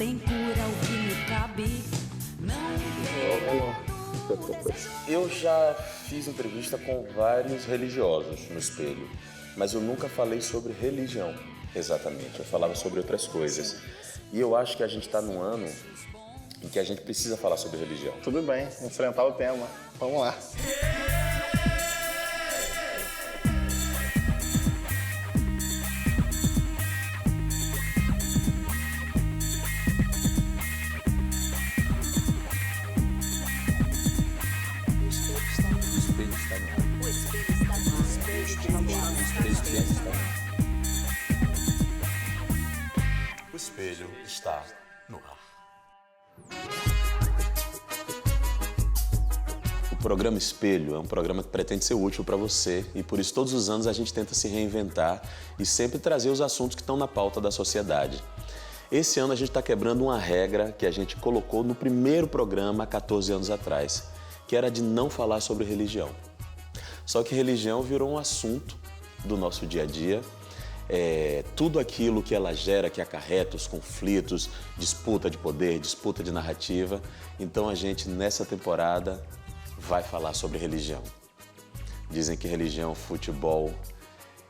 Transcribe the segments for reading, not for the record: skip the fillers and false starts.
tem cura o que me cabe. Eu já fiz entrevista com vários religiosos no espelho, mas eu nunca falei sobre religião, exatamente. Eu falava sobre outras coisas. E eu acho que a gente está num ano em que a gente precisa falar sobre religião. Tudo bem, enfrentar o tema. Vamos lá. O espelho está no ar. O programa Espelho é um programa que pretende ser útil para você e por isso todos os anos a gente tenta se reinventar e sempre trazer os assuntos que estão na pauta da sociedade. Esse ano a gente está quebrando uma regra que a gente colocou no primeiro programa há 14 anos atrás, que era de não falar sobre religião. Só que religião virou um assunto do nosso dia a dia. Tudo aquilo que ela gera, que acarreta os conflitos, disputa de poder, disputa de narrativa. Então a gente, nessa temporada, vai falar sobre religião. Dizem que religião, futebol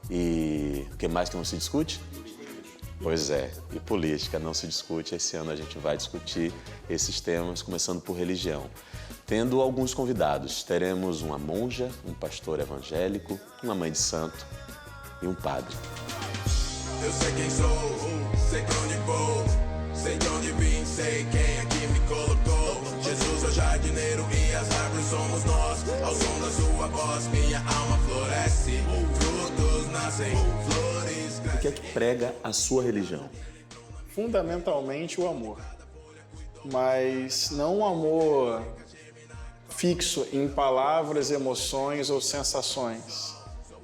e o que mais que não se discute? Pois é, e política não se discute. Esse ano a gente vai discutir esses temas, começando por religião. Tendo alguns convidados, teremos uma monja, um pastor evangélico, uma mãe de santo e um padre. Eu sei quem sou, sei pra onde vou, sei de onde vim, sei quem aqui me colocou. Jesus é o jardineiro e as árvores somos nós. Ao som da sua voz, minha alma floresce. Frutos nascem, flores crescem. O que é que prega a sua religião? Fundamentalmente o amor. Mas não um amor fixo em palavras, emoções ou sensações,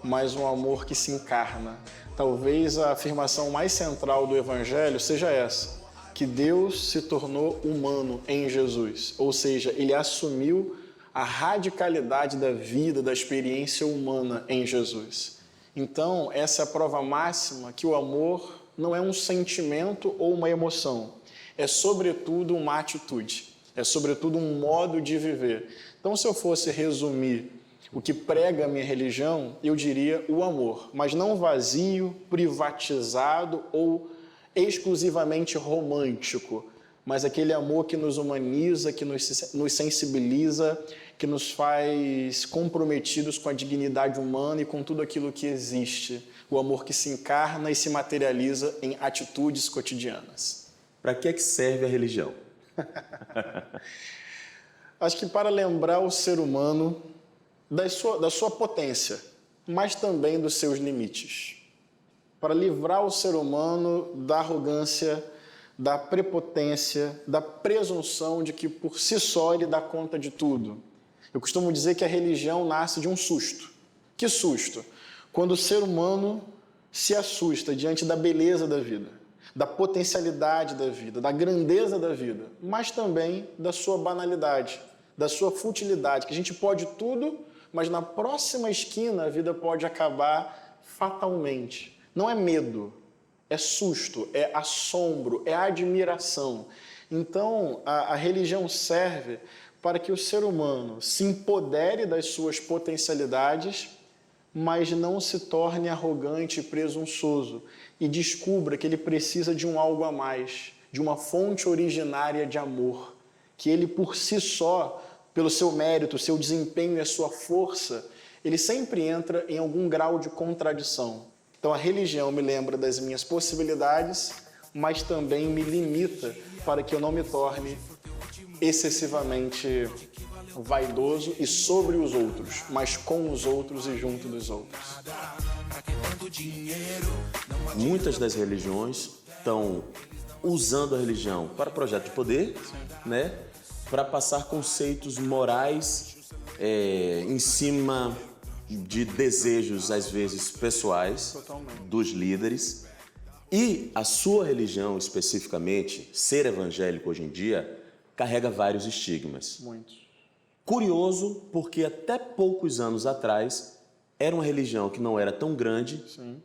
mas um amor que se encarna. Talvez a afirmação mais central do Evangelho seja essa, que Deus se tornou humano em Jesus, ou seja, ele assumiu a radicalidade da vida, da experiência humana em Jesus. Então, essa é a prova máxima que o amor não é um sentimento ou uma emoção, é sobretudo uma atitude, é sobretudo um modo de viver. Então, se eu fosse resumir o que prega a minha religião, eu diria o amor, mas não vazio, privatizado ou exclusivamente romântico, mas aquele amor que nos humaniza, que nos sensibiliza, que nos faz comprometidos com a dignidade humana e com tudo aquilo que existe. O amor que se encarna e se materializa em atitudes cotidianas. Para que é que serve a religião? Acho que para lembrar o ser humano da sua potência, mas também dos seus limites. Para livrar o ser humano da arrogância, da prepotência, da presunção de que por si só ele dá conta de tudo. Eu costumo dizer que a religião nasce de um susto. Que susto? Quando o ser humano se assusta diante da beleza da vida, da potencialidade da vida, da grandeza da vida, mas também da sua banalidade, da sua futilidade, que a gente pode tudo, mas na próxima esquina a vida pode acabar fatalmente. Não é medo, é susto, é assombro, é admiração. Então, a religião serve para que o ser humano se empodere das suas potencialidades, mas não se torne arrogante e presunçoso e descubra que ele precisa de um algo a mais, de uma fonte originária de amor, que ele por si só, pelo seu mérito, seu desempenho e a sua força, ele sempre entra em algum grau de contradição. Então a religião me lembra das minhas possibilidades, mas também me limita para que eu não me torne excessivamente vaidoso e sobre os outros, mas com os outros e junto dos outros. Muitas das religiões estão usando a religião para projeto de poder, né? Para passar conceitos morais em cima de desejos, às vezes, pessoais. Totalmente. Dos líderes. E a sua religião, especificamente, ser evangélico hoje em dia, carrega vários estigmas. Muitos. Curioso, porque até poucos anos atrás, era uma religião que não era tão grande. Sim.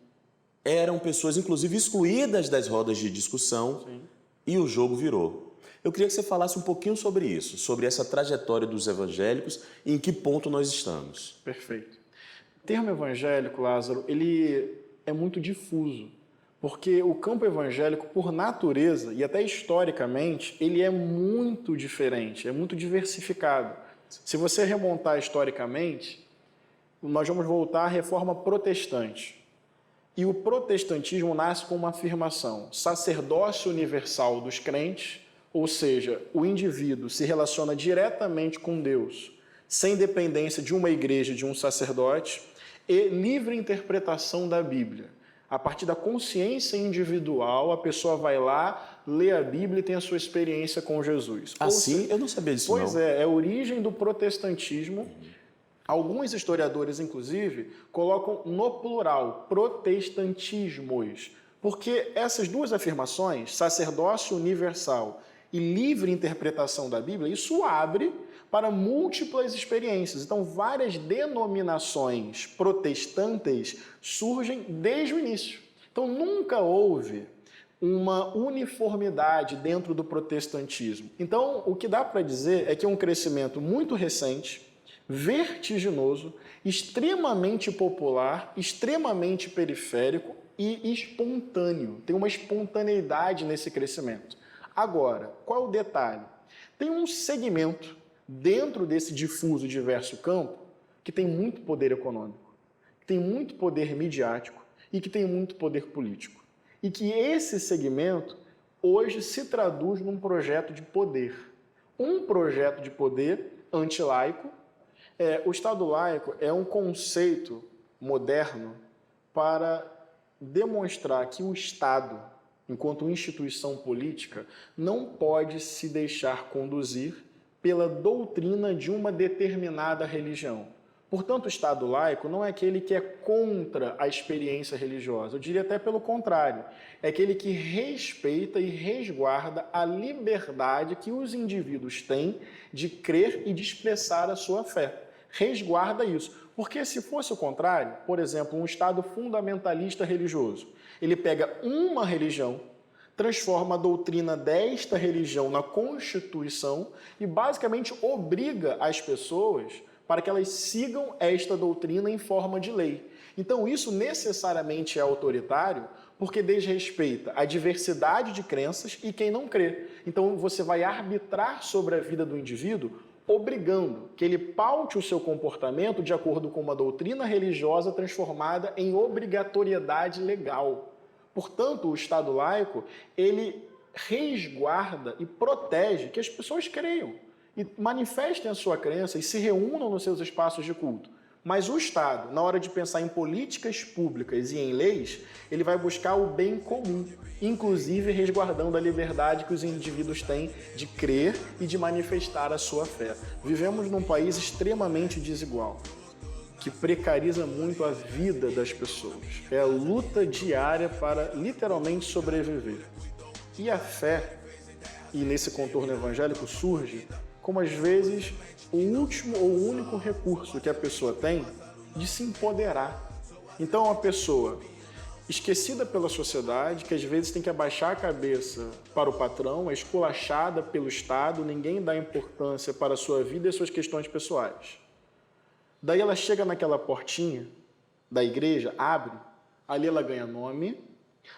Eram pessoas, inclusive, excluídas das rodas de discussão. Sim. e o jogo virou. Eu queria que você falasse um pouquinho sobre isso, sobre essa trajetória dos evangélicos e em que ponto nós estamos. Perfeito. O termo evangélico, Lázaro, ele é muito difuso, porque o campo evangélico, por natureza e até historicamente, ele é muito diferente, é muito diversificado. Se você remontar historicamente, nós vamos voltar à reforma protestante. E o protestantismo nasce com uma afirmação: sacerdócio universal dos crentes, ou seja, o indivíduo se relaciona diretamente com Deus, sem dependência de uma igreja, de um sacerdote, e livre interpretação da Bíblia. A partir da consciência individual, a pessoa vai lá, lê a Bíblia e tem a sua experiência com Jesus. Assim, eu não sabia disso, Pois não. é a origem do protestantismo. Alguns historiadores, inclusive, colocam no plural, protestantismos, porque essas duas afirmações, sacerdócio universal e livre interpretação da Bíblia, isso abre para múltiplas experiências. Então, várias denominações protestantes surgem desde o início. Então, nunca houve uma uniformidade dentro do protestantismo. Então, o que dá para dizer é que é um crescimento muito recente, vertiginoso, extremamente popular, extremamente periférico e espontâneo. Tem uma espontaneidade nesse crescimento. Agora, qual é o detalhe? Tem um segmento dentro desse difuso e diverso campo que tem muito poder econômico, que tem muito poder midiático e que tem muito poder político. E que esse segmento hoje se traduz num projeto de poder. Um projeto de poder antilaico. O Estado laico é um conceito moderno para demonstrar que o Estado, enquanto instituição política, não pode se deixar conduzir pela doutrina de uma determinada religião. Portanto, o Estado laico não é aquele que é contra a experiência religiosa, eu diria até pelo contrário, é aquele que respeita e resguarda a liberdade que os indivíduos têm de crer e de expressar a sua fé. Resguarda isso. Porque se fosse o contrário, por exemplo, um Estado fundamentalista religioso, ele pega uma religião, transforma a doutrina desta religião na Constituição e basicamente obriga as pessoas para que elas sigam esta doutrina em forma de lei. Então isso necessariamente é autoritário porque desrespeita a diversidade de crenças e quem não crê. Então você vai arbitrar sobre a vida do indivíduo obrigando que ele paute o seu comportamento de acordo com uma doutrina religiosa transformada em obrigatoriedade legal. Portanto, o Estado laico, ele resguarda e protege que as pessoas creiam e manifestem a sua crença e se reúnam nos seus espaços de culto. Mas o Estado, na hora de pensar em políticas públicas e em leis, ele vai buscar o bem comum, inclusive resguardando a liberdade que os indivíduos têm de crer e de manifestar a sua fé. Vivemos num país extremamente desigual, que precariza muito a vida das pessoas. É a luta diária para literalmente sobreviver. E a fé, e nesse contorno evangélico, surge como às vezes o último ou único recurso que a pessoa tem de se empoderar. Então, uma pessoa esquecida pela sociedade, que às vezes tem que abaixar a cabeça para o patrão, é esculachada pelo Estado, ninguém dá importância para a sua vida e suas questões pessoais. Daí ela chega naquela portinha da igreja, abre, ali ela ganha nome,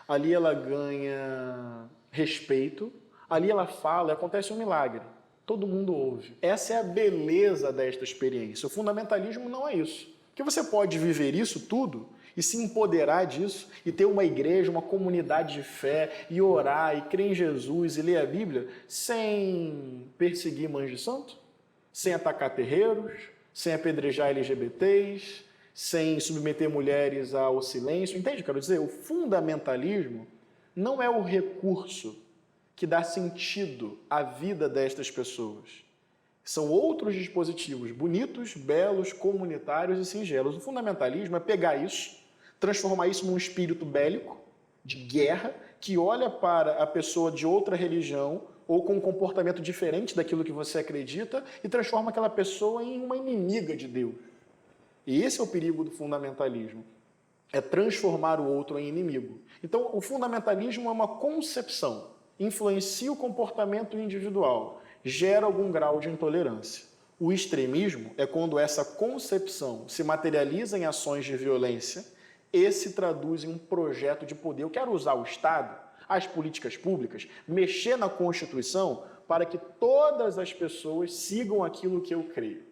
ali ela ganha respeito, ali ela fala e acontece um milagre. Todo mundo ouve. Essa é a beleza desta experiência. O fundamentalismo não é isso. Porque você pode viver isso tudo e se empoderar disso e ter uma igreja, uma comunidade de fé e orar e crer em Jesus e ler a Bíblia sem perseguir mães de santo, sem atacar terreiros, sem apedrejar LGBTs, sem submeter mulheres ao silêncio. Entende o que eu quero dizer? O fundamentalismo não é o recurso que dá sentido à vida destas pessoas. São outros dispositivos bonitos, belos, comunitários e singelos. O fundamentalismo é pegar isso, transformar isso num espírito bélico, de guerra, que olha para a pessoa de outra religião ou com um comportamento diferente daquilo que você acredita e transforma aquela pessoa em uma inimiga de Deus. E esse é o perigo do fundamentalismo, é transformar o outro em inimigo. Então, o fundamentalismo é uma concepção influencia o comportamento individual, gera algum grau de intolerância. O extremismo é quando essa concepção se materializa em ações de violência e se traduz em um projeto de poder. Eu quero usar o Estado, as políticas públicas, mexer na Constituição para que todas as pessoas sigam aquilo que eu creio.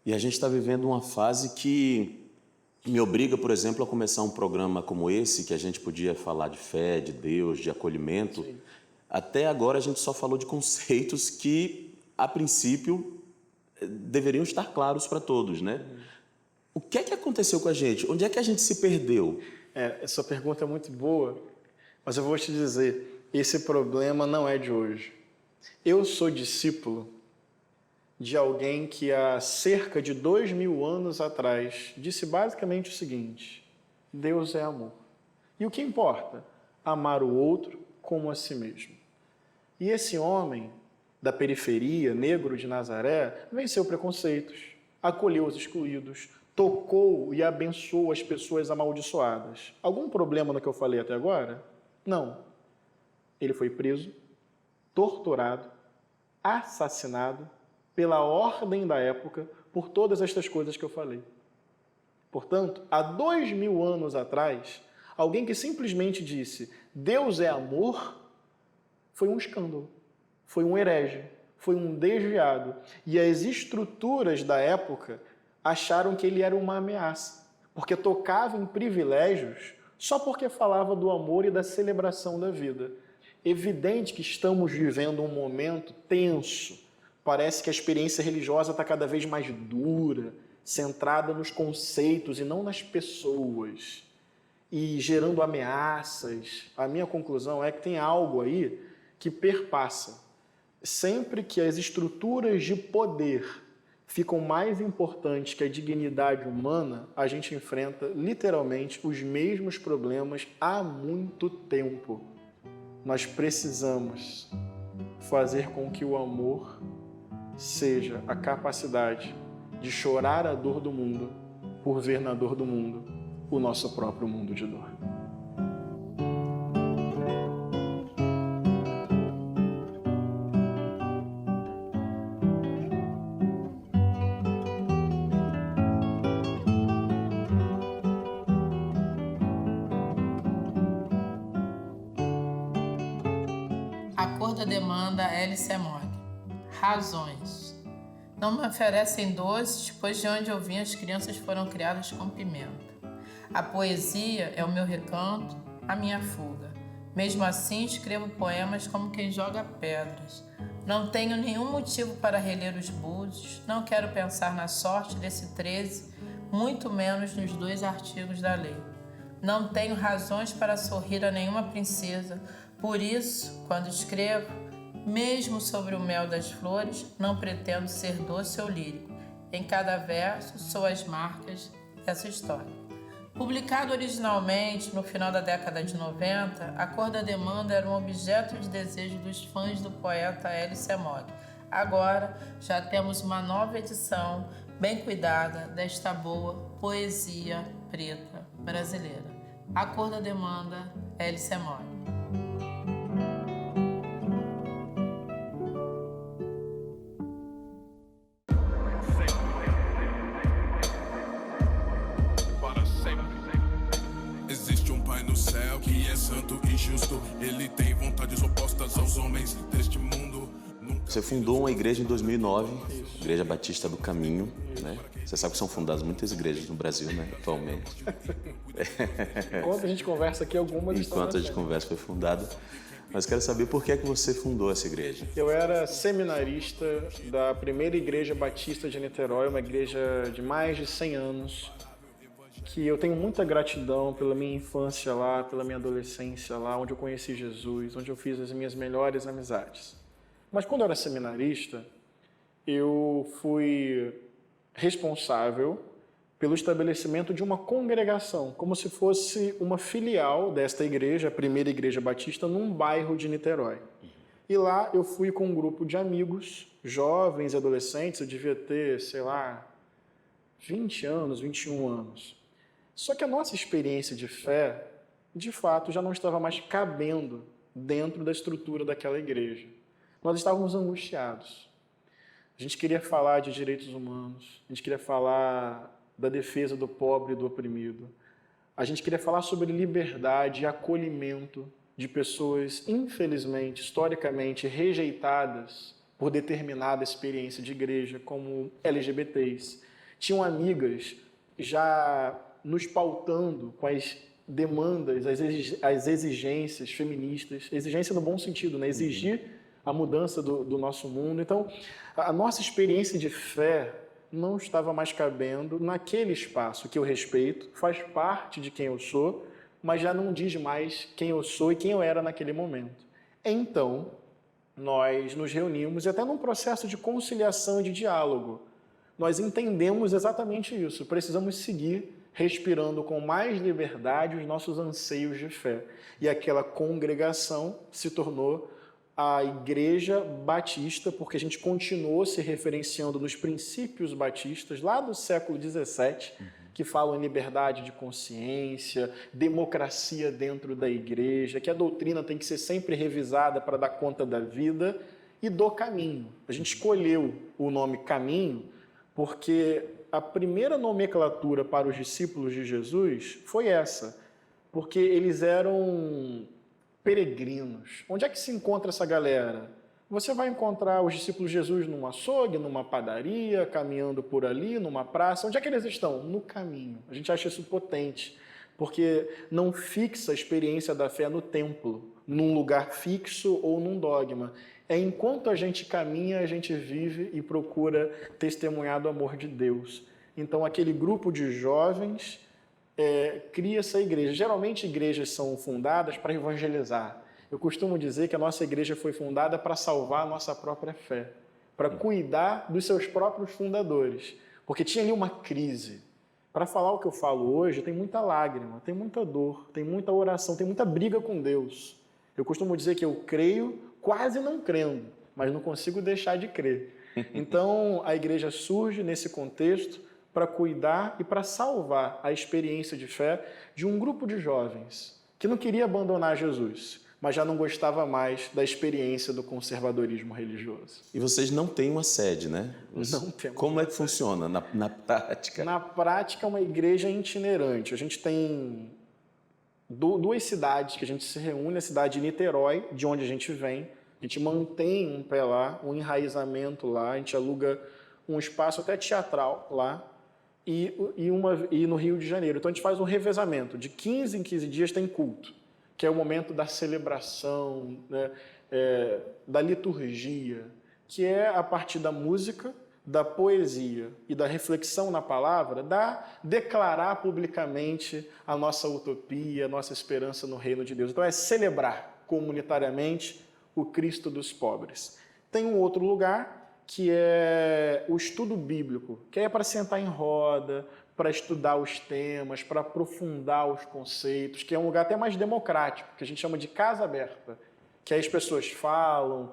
E a gente está vivendo uma fase que me obriga, por exemplo, a começar um programa como esse, que a gente podia falar de fé, de Deus, de acolhimento. Sim. Até agora a gente só falou de conceitos que, a princípio, deveriam estar claros para todos, né? O que é que aconteceu com a gente? Onde é que a gente se perdeu? Essa pergunta é muito boa, mas eu vou te dizer, esse problema não é de hoje. Eu sou discípulo de alguém que há cerca de 2000 anos atrás disse basicamente o seguinte: Deus é amor. E o que importa? Amar o outro como a si mesmo. E esse homem da periferia, negro de Nazaré, venceu preconceitos, acolheu os excluídos, tocou e abençoou as pessoas amaldiçoadas. Algum problema no que eu falei até agora? Não. Ele foi preso, torturado, assassinado pela ordem da época por todas estas coisas que eu falei. Portanto, há 2000 anos atrás, alguém que simplesmente disse Deus é amor, foi um escândalo, foi um herege, foi um desviado. E as estruturas da época acharam que ele era uma ameaça, porque tocava em privilégios só porque falava do amor e da celebração da vida. Evidente que estamos vivendo um momento tenso. Parece que a experiência religiosa está cada vez mais dura, centrada nos conceitos e não nas pessoas, e gerando ameaças. A minha conclusão é que tem algo aí que perpassa. Sempre que as estruturas de poder ficam mais importantes que a dignidade humana, a gente enfrenta literalmente os mesmos problemas há muito tempo. Nós precisamos fazer com que o amor seja a capacidade de chorar a dor do mundo por ver na dor do mundo o nosso próprio mundo de dor. A cor da demanda L.C. Mogg. Razões. Não me oferecem doces, pois de onde eu vim as crianças foram criadas com pimenta. A poesia é o meu recanto, a minha fuga. Mesmo assim, escrevo poemas como quem joga pedras. Não tenho nenhum motivo para reler os búzios, não quero pensar na sorte desse 13, muito menos nos 2 artigos da lei. Não tenho razões para sorrir a nenhuma princesa, por isso, quando escrevo, mesmo sobre o mel das flores, não pretendo ser doce ou lírico. Em cada verso, sou as marcas dessa história. Publicado originalmente no final da década de 90, A Cor da Demanda era um objeto de desejo dos fãs do poeta L.C. Mogg. Agora, já temos uma nova edição, bem cuidada, desta boa poesia preta brasileira. A Cor da Demanda, L.C. Mogg. Santo e justo, ele tem vontades opostas aos homens deste mundo. Você fundou uma igreja em 2009, Igreja Batista do Caminho, né? Você sabe que são fundadas muitas igrejas no Brasil, né, atualmente. Enquanto a gente conversa aqui, algumas estão Enquanto a gente conversa, foi fundada. Mas quero saber por que é que você fundou essa igreja. Eu era seminarista da primeira Igreja Batista de Niterói, uma igreja de mais de 100 anos, que eu tenho muita gratidão pela minha infância lá, pela minha adolescência lá, onde eu conheci Jesus, onde eu fiz as minhas melhores amizades. Mas quando eu era seminarista, eu fui responsável pelo estabelecimento de uma congregação, como se fosse uma filial desta igreja, a primeira Igreja Batista, num bairro de Niterói. E lá eu fui com um grupo de amigos, jovens e adolescentes, eu devia ter, 20 anos, 21 anos. Só que a nossa experiência de fé, de fato, já não estava mais cabendo dentro da estrutura daquela igreja. Nós estávamos angustiados. A gente queria falar de direitos humanos, a gente queria falar da defesa do pobre e do oprimido. A gente queria falar sobre liberdade e acolhimento de pessoas, infelizmente, historicamente, rejeitadas por determinada experiência de igreja, como LGBTs. Tinham amigas já nos pautando com as demandas, as exigências feministas, exigência no bom sentido, né? Exigir a mudança do nosso mundo. Então, a nossa experiência de fé não estava mais cabendo naquele espaço que eu respeito, faz parte de quem eu sou, mas já não diz mais quem eu sou e quem eu era naquele momento. Então, nós nos reunimos e até num processo de conciliação e de diálogo, nós entendemos exatamente isso. Precisamos seguir respirando com mais liberdade os nossos anseios de fé. E aquela congregação se tornou a Igreja Batista, porque a gente continuou se referenciando nos princípios batistas lá do século XVII, que falam em liberdade de consciência, democracia dentro da igreja, que a doutrina tem que ser sempre revisada para dar conta da vida e do caminho. A gente escolheu o nome caminho porque a primeira nomenclatura para os discípulos de Jesus foi essa, porque eles eram peregrinos. Onde é que se encontra essa galera? Você vai encontrar os discípulos de Jesus num açougue, numa padaria, caminhando por ali, numa praça. Onde é que eles estão? No caminho. A gente acha isso potente, porque não fixa a experiência da fé no templo, num lugar fixo ou num dogma. É enquanto a gente caminha, a gente vive e procura testemunhar do amor de Deus. Então, aquele grupo de jovens cria essa igreja. Geralmente, igrejas são fundadas para evangelizar. Eu costumo dizer que a nossa igreja foi fundada para salvar a nossa própria fé, para cuidar dos seus próprios fundadores, porque tinha ali uma crise. Para falar o que eu falo hoje, tem muita lágrima, tem muita dor, tem muita oração, tem muita briga com Deus. Eu costumo dizer que eu creio quase não crendo, mas não consigo deixar de crer. Então, a igreja surge nesse contexto para cuidar e para salvar a experiência de fé de um grupo de jovens que não queria abandonar Jesus, mas já não gostava mais da experiência do conservadorismo religioso. E vocês não têm uma sede, né? Não temos. Como é que funciona na prática? Na prática, é uma igreja itinerante. A gente tem duas cidades que a gente se reúne, a cidade de Niterói, de onde a gente vem. A gente mantém um pé lá, um enraizamento lá, a gente aluga um espaço até teatral lá, e no Rio de Janeiro. Então a gente faz um revezamento, de 15 em 15 dias tem culto, que é o momento da celebração, né, da liturgia, que é a partir da música, da poesia e da reflexão na palavra, declarar publicamente a nossa utopia, a nossa esperança no reino de Deus. Então é celebrar comunitariamente o Cristo dos pobres. Tem um outro lugar que é o estudo bíblico, que é para sentar em roda, para estudar os temas, para aprofundar os conceitos, que é um lugar até mais democrático, que a gente chama de casa aberta, que aí as pessoas falam,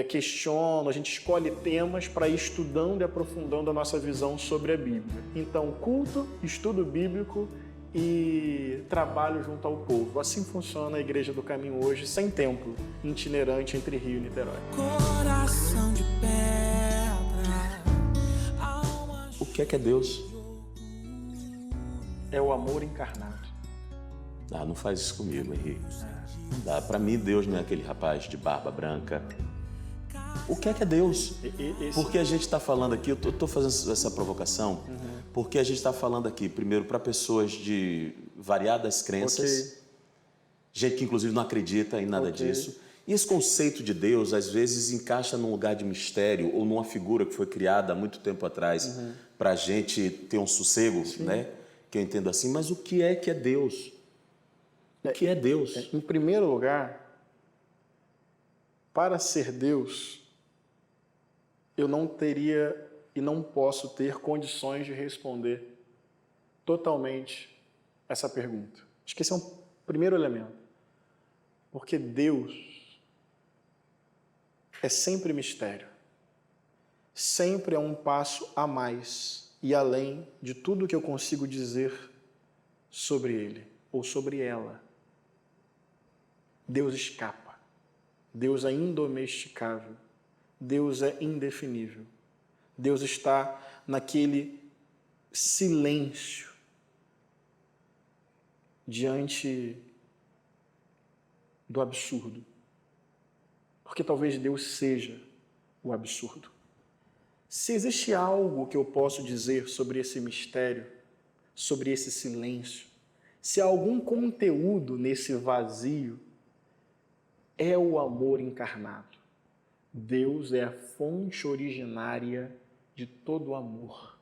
questionam, a gente escolhe temas para ir estudando e aprofundando a nossa visão sobre a Bíblia. Então, culto, estudo bíblico e trabalho junto ao povo. Assim funciona a Igreja do Caminho hoje, sem templo, itinerante entre Rio e Niterói. Coração de pedra. O que é Deus? É o amor encarnado. Ah, não faz isso comigo, Henrique. Não dá. Para mim, Deus não é aquele rapaz de barba branca. O que é Deus? Porque a gente está falando aqui, eu estou fazendo essa provocação, porque a gente está falando aqui, primeiro, para pessoas de variadas crenças, gente que inclusive não acredita em nada disso. E esse conceito de Deus, às vezes, encaixa num lugar de mistério ou numa figura que foi criada há muito tempo atrás para a gente ter um sossego, né? Que eu entendo assim. Mas o que é Deus? O que é Deus? Em primeiro lugar, para ser Deus, eu não teria e não posso ter condições de responder totalmente essa pergunta. Acho que esse é um primeiro elemento. Porque Deus é sempre mistério. Sempre é um passo a mais e além de tudo que eu consigo dizer sobre Ele ou sobre ela. Deus escapa. Deus é indomesticável. Deus é indefinível. Deus está naquele silêncio diante do absurdo. Porque talvez Deus seja o absurdo. Se existe algo que eu posso dizer sobre esse mistério, sobre esse silêncio, se há algum conteúdo nesse vazio, é o amor encarnado. Deus é a fonte originária de todo o amor.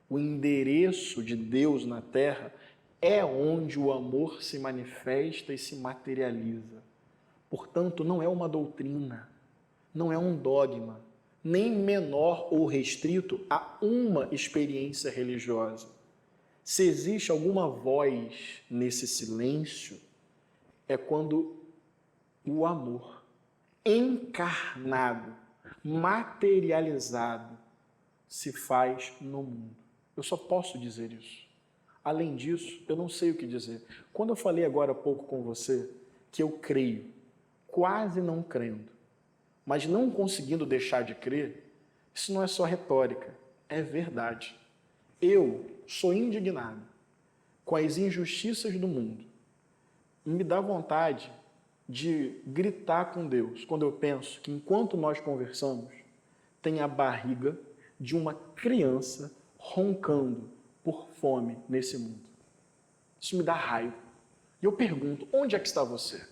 O endereço de Deus na Terra é onde o amor se manifesta e se materializa. Portanto, não é uma doutrina, não é um dogma, nem menor ou restrito a uma experiência religiosa. Se existe alguma voz nesse silêncio, é quando o amor encarnado, materializado, se faz no mundo. Eu só posso dizer isso. Além disso, eu não sei o que dizer. Quando eu falei agora há pouco com você que eu creio, quase não crendo, mas não conseguindo deixar de crer, isso não é só retórica, é verdade. Eu sou indignado com as injustiças do mundo. Me dá vontade de gritar com Deus quando eu penso que enquanto nós conversamos, tem a barriga de uma criança roncando por fome nesse mundo. Isso me dá raiva. E eu pergunto, onde é que está você?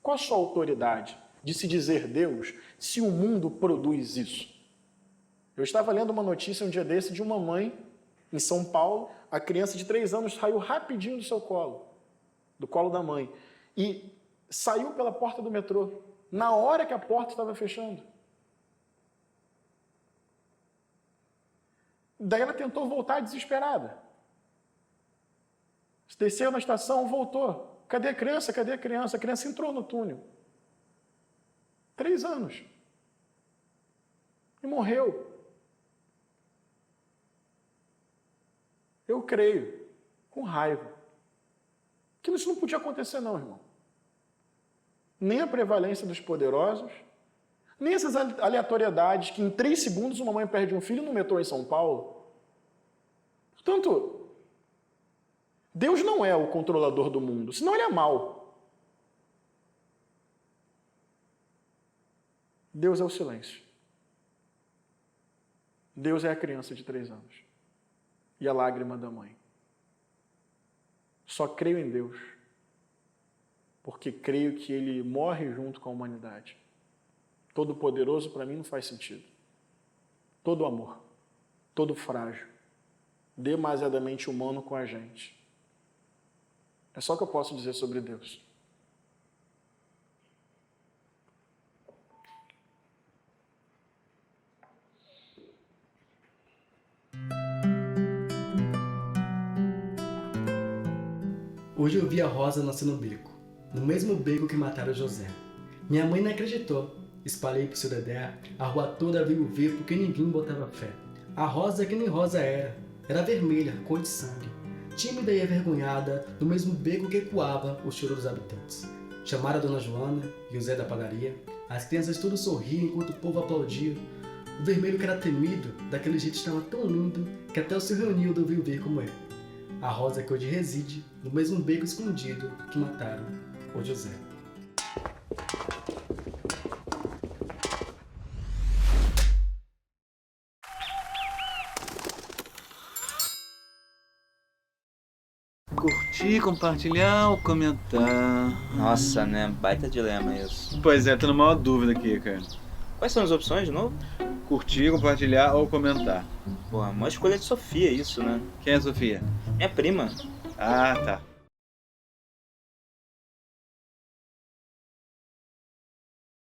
Qual a sua autoridade de se dizer Deus se o mundo produz isso? Eu estava lendo uma notícia um dia desse de uma mãe em São Paulo, a criança de 3 anos saiu rapidinho do seu colo, do colo da mãe, e saiu pela porta do metrô, na hora que a porta estava fechando. Daí ela tentou voltar desesperada. Desceu na estação, voltou. Cadê a criança? Cadê a criança? A criança entrou no túnel. 3 anos. E morreu. Eu creio, com raiva, que isso não podia acontecer não, irmão. Nem a prevalência dos poderosos, nem essas aleatoriedades que em 3 segundos uma mãe perde um filho no metrô em São Paulo. Portanto, Deus não é o controlador do mundo, senão ele é mau. Deus é o silêncio. Deus é a criança de 3 anos. E a lágrima da mãe. Só creio em Deus, porque creio que Ele morre junto com a humanidade. Todo-poderoso para mim não faz sentido. Todo amor, todo frágil, demasiadamente humano com a gente. É só o que eu posso dizer sobre Deus. Hoje eu vi a Rosa nascer no beco, no mesmo beco que mataram José. Minha mãe não acreditou. Espalhei pro seu Dedé, a rua toda veio ver porque ninguém botava fé. A Rosa que nem Rosa era vermelha, cor de sangue. Tímida e envergonhada, no mesmo beco que ecoava o choro dos habitantes. Chamaram a Dona Joana e o Zé da padaria. As crianças tudo sorriam enquanto o povo aplaudia. O vermelho que era temido, daquele jeito estava tão lindo que até o seu Reunildo veio ver como é. A Rosa que hoje reside no mesmo beco escondido que mataram o José. Curtir, compartilhar ou comentar? Nossa, né? Baita dilema isso. Pois é, tô na maior dúvida aqui, cara. Quais são as opções de novo? Curtir, compartilhar ou comentar? Pô, uma escolha de Sofia isso, né? Quem é a Sofia? Minha prima. Ah, tá.